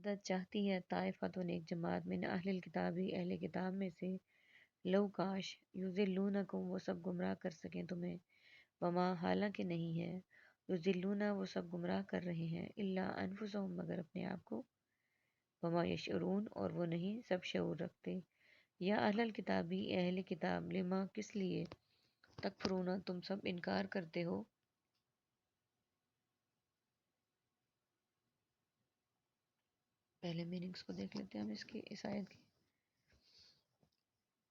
ودت چاہتی ہے طائفتن ایک جماعت من اہل الکتابی اہل کتاب میں سے، لو کاش یضلونکم وہ سب گمراہ کر سکیں تمہیں، وما حالانکہ نہیں ہے، یضلون وہ سب گمراہ کر رہے ہیں، الا انفسہم مگر اپنے آپ کو، وما یشعرون اور وہ نہیں سب شعور رکھتے۔ یا اہل الکتابی اہل کتاب لما کس لیے، تکفرون تم سب انکار کرتے ہو، پہلے میننگز کو دیکھ لیتے ہیں ہم اس آیت کی۔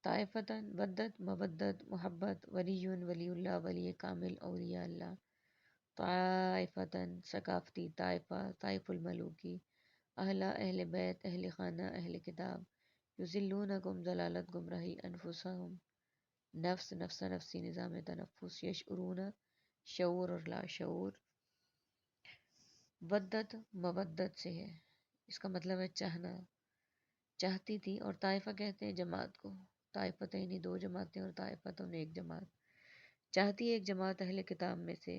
طائفتاً ودت مودت محبت، ولی ولی اللہ ولی کامل اولیاء اللہ، طائفتاً ثقافتی طائفہ طائف الملوکی، اہل بیت اہل خانہ اہل کتاب، یضلونکم ضلالت گمراہی، انفسہم نفس نفس نفسی نظام تنفس، یشعرون شعور اور لا شعور۔ ودت مودت سے ہے، اس کا مطلب ہے چاہنا، چاہتی تھی، اور طائفہ کہتے ہیں جماعت کو، طائفتین دو جماعتیں اور طائفتن ایک جماعت، چاہتی ہے ایک جماعت اہل کتاب میں سے،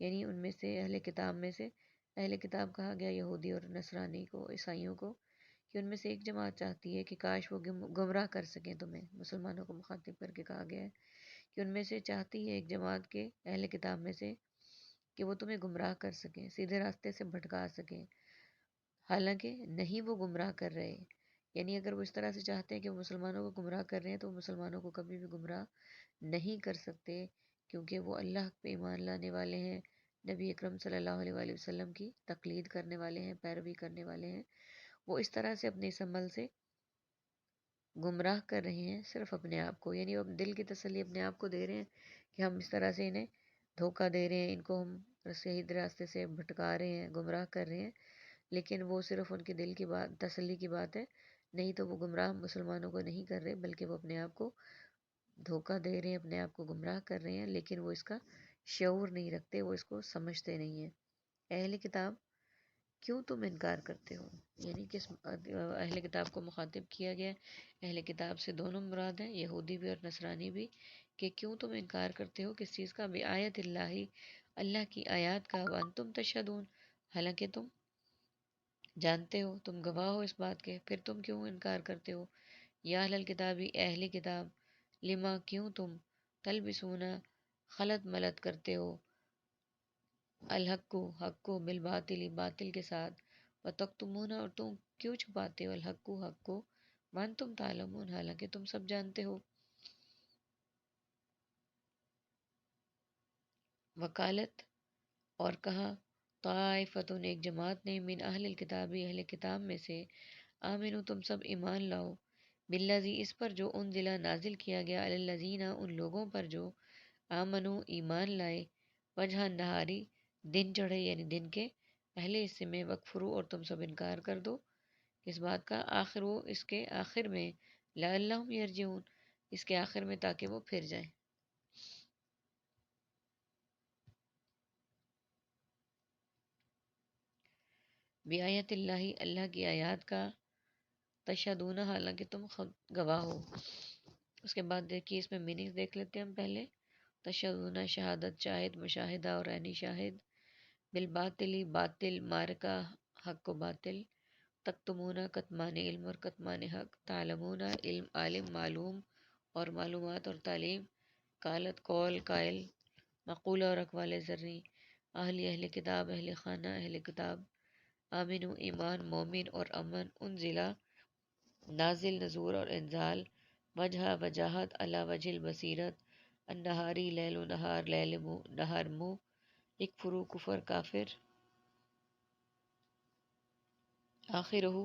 یعنی ان میں سے اہل کتاب میں سے، اہل کتاب کہا گیا یہودی اور نصرانی کو، عیسائیوں کو، کہ ان میں سے ایک جماعت چاہتی ہے کہ کاش وہ گمراہ کر سکیں تمہیں، مسلمانوں کو مخاطب کر کے کہا گیا ہے کہ ان میں سے چاہتی ہے ایک جماعت کے اہل کتاب میں سے کہ وہ تمہیں گمراہ کر سکیں، سیدھے راستے سے بھٹکا سکیں، حالانکہ نہیں وہ گمراہ کر رہے، یعنی اگر وہ اس طرح سے چاہتے ہیں کہ وہ مسلمانوں کو گمراہ کر رہے ہیں تو وہ مسلمانوں کو کبھی بھی گمراہ نہیں کر سکتے، کیونکہ وہ اللہ پہ ایمان لانے والے ہیں، نبی اکرم صلی اللہ علیہ وآلہ وسلم کی تقلید کرنے والے ہیں، پیروی کرنے والے ہیں، وہ اس طرح سے اپنے اس عمل سے گمراہ کر رہے ہیں صرف اپنے آپ کو، یعنی وہ دل کی تسلی اپنے آپ کو دے رہے ہیں کہ ہم اس طرح سے انہیں دھوکہ دے رہے ہیں، ان کو ہم صحیح راستے سے بھٹکا رہے ہیں، گمراہ کر رہے ہیں، لیکن وہ صرف ان کے دل کی بات، تسلی کی بات ہے، نہیں تو وہ گمراہ مسلمانوں کو نہیں کر رہے، بلکہ وہ اپنے آپ کو دھوکہ دے رہے ہیں، اپنے آپ کو گمراہ کر رہے ہیں، لیکن وہ اس کا شعور نہیں رکھتے، وہ اس کو سمجھتے نہیں ہیں۔ اہل کتاب کیوں تم انکار کرتے ہو، یعنی کس اہل کتاب کو مخاطب کیا گیا ہے؟ اہل کتاب سے دونوں مراد ہیں، یہودی بھی اور نصرانی بھی، کہ کیوں تم انکار کرتے ہو کس چیز کا، بآیت اللہ اللہ کی آیات کا، وانتم تشہدون حالانکہ تم جانتے ہو، تم گواہ ہو اس بات کے، پھر تم کیوں انکار کرتے ہو؟ یا اہل الکتابی اہل کتاب لما کیوں تم تلبسون خلط ملط کرتے ہو، حق کو بالباطل باطل کے ساتھ، وتکتمون اور تم کیوں چھپاتے ہو حق کو، وانتم تعلمون حالانکہ تم سب جانتے ہو۔ وکالت اور کہا، طائفتن ایک جماعت نے، من اہل الکتابی اہل کتاب میں سے، آمنو تم سب ایمان لاؤ، بالذی اس پر جو انزل نازل کیا گیا، علی الذین ان لوگوں پر جو، آمنو ایمان لائے، وجہ نہاری دن چڑھے یعنی دن کے پہلے حصے میں، وکفرو اور تم سب انکار کر دو اس بات کا، آخر وہ اس کے آخر میں، لعلہم یرجعون اس کے آخر میں تاکہ وہ پھر جائیں۔ بآیت اللہ اللہ کی آیات کا، تشہدون حالانکہ تم خود گواہ ہو۔ اس کے بعد دیکھیے اس میں میننگز دیکھ لیتے ہیں ہم پہلے۔ تشہدون شہادت، شاہد مشاہدہ اور عینی شاہد، بالباطلی باطل، مارکہ حق و باطل، تکتمون کتمان علم اور کتمان حق، تعلمون علم عالم معلوم اور معلومات اور تعلیم، قالت قول قائل، مقولہ اور اقوال زرعی، اہل کتاب اہل خانہ اہل کتاب، آمین ایمان مومن اور امن، انزلہ نازل نزول اور انزال، وجہ وجاہت، علی وجہ البصیرت، النہاری لیل و نہار، لیل نہار منہ، اکفرو کفر کافر، آخرہ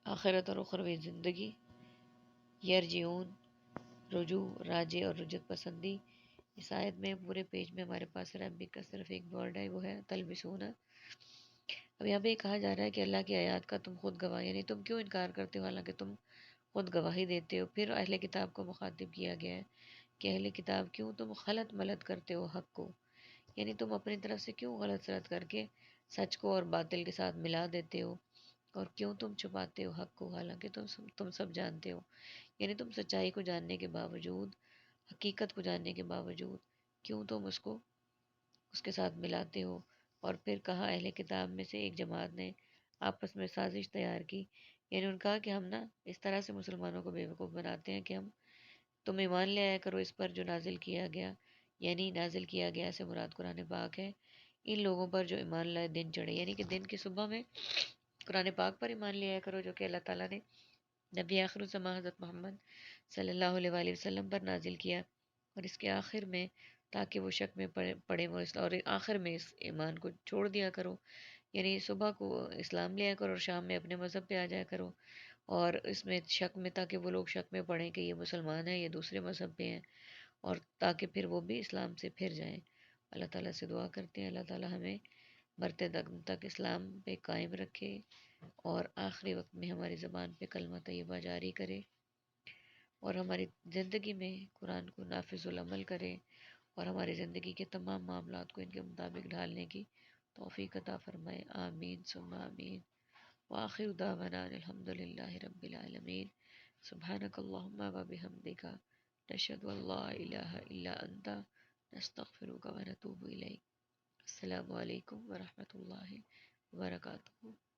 آخرت اور اخروی زندگی، یرجعون رجوع راجع اور رجعت پسندی۔ اس آیت میں پورے پیج میں ہمارے پاس عربک کا صرف ایک ورڈ ہے، وہ ہے تلبسون۔ اب یہاں پہ یہ کہا جا رہا ہے کہ اللہ کی آیات کا تم خود گواہ، یعنی تم کیوں انکار کرتے ہو حالانکہ تم خود گواہی دیتے ہو۔ پھر اہل کتاب کو مخاطب کیا گیا ہے کہ اہل کتاب کیوں تم خلط ملط کرتے ہو حق کو، یعنی تم اپنی طرف سے کیوں غلط سلط کر کے سچ کو اور باطل کے ساتھ ملا دیتے ہو، اور کیوں تم چھپاتے ہو حق کو حالانکہ تم سب جانتے ہو، یعنی تم سچائی کو جاننے کے باوجود، حقیقت کو جاننے کے باوجود کیوں تم اس کو اس کے ساتھ ملاتے ہو، اور پھر کہا اہل کتاب میں سے ایک جماعت نے آپس میں سازش تیار کی، یعنی ان کہا کہ ہم نا اس طرح سے مسلمانوں کو بیوقوف بناتے ہیں کہ تم ایمان لے آیا کرو اس پر جو نازل کیا گیا، یعنی نازل کیا گیا سے مراد قرآن پاک ہے، ان لوگوں پر جو ایمان لائے دن چڑھے، یعنی کہ دن کی صبح میں قرآن پاک پر ایمان لے آیا کرو جو کہ اللہ تعالیٰ نے نبی آخر الزماں حضرت محمد صلی اللہ علیہ وآلہ وسلم پر نازل کیا، اور اس کے آخر میں تاکہ وہ شک میں پڑے اور آخر میں اس ایمان کو چھوڑ دیا کرو، یعنی صبح کو اسلام لیا کرو اور شام میں اپنے مذہب پہ آ جایا کرو، اور اس میں شک میں تاکہ وہ لوگ شک میں پڑھیں کہ یہ مسلمان ہیں یہ دوسرے مذہب پہ ہیں، اور تاکہ پھر وہ بھی اسلام سے پھر جائیں۔ اللہ تعالیٰ سے دعا کرتے ہیں اللہ تعالیٰ ہمیں مرتے دم تک اسلام پہ قائم رکھے، اور آخری وقت میں ہماری زبان پہ کلمہ طیبہ جاری کرے، اور ہماری زندگی میں قرآن کو نافذ العمل کرے، اور ہماری زندگی کے تمام معاملات کو ان کے مطابق ڈھالنے کی توفیق عطا فرمائے، آمین ثم آمین۔ وآخر دعوانا ان الحمد للہ رب العالمین۔ سبحانک اللہم و بحمدک، نشہد ان لا الہ الا انت، نستغفرک و نتوب الیک۔ السلام علیکم ورحمۃ اللہ وبرکاتہ۔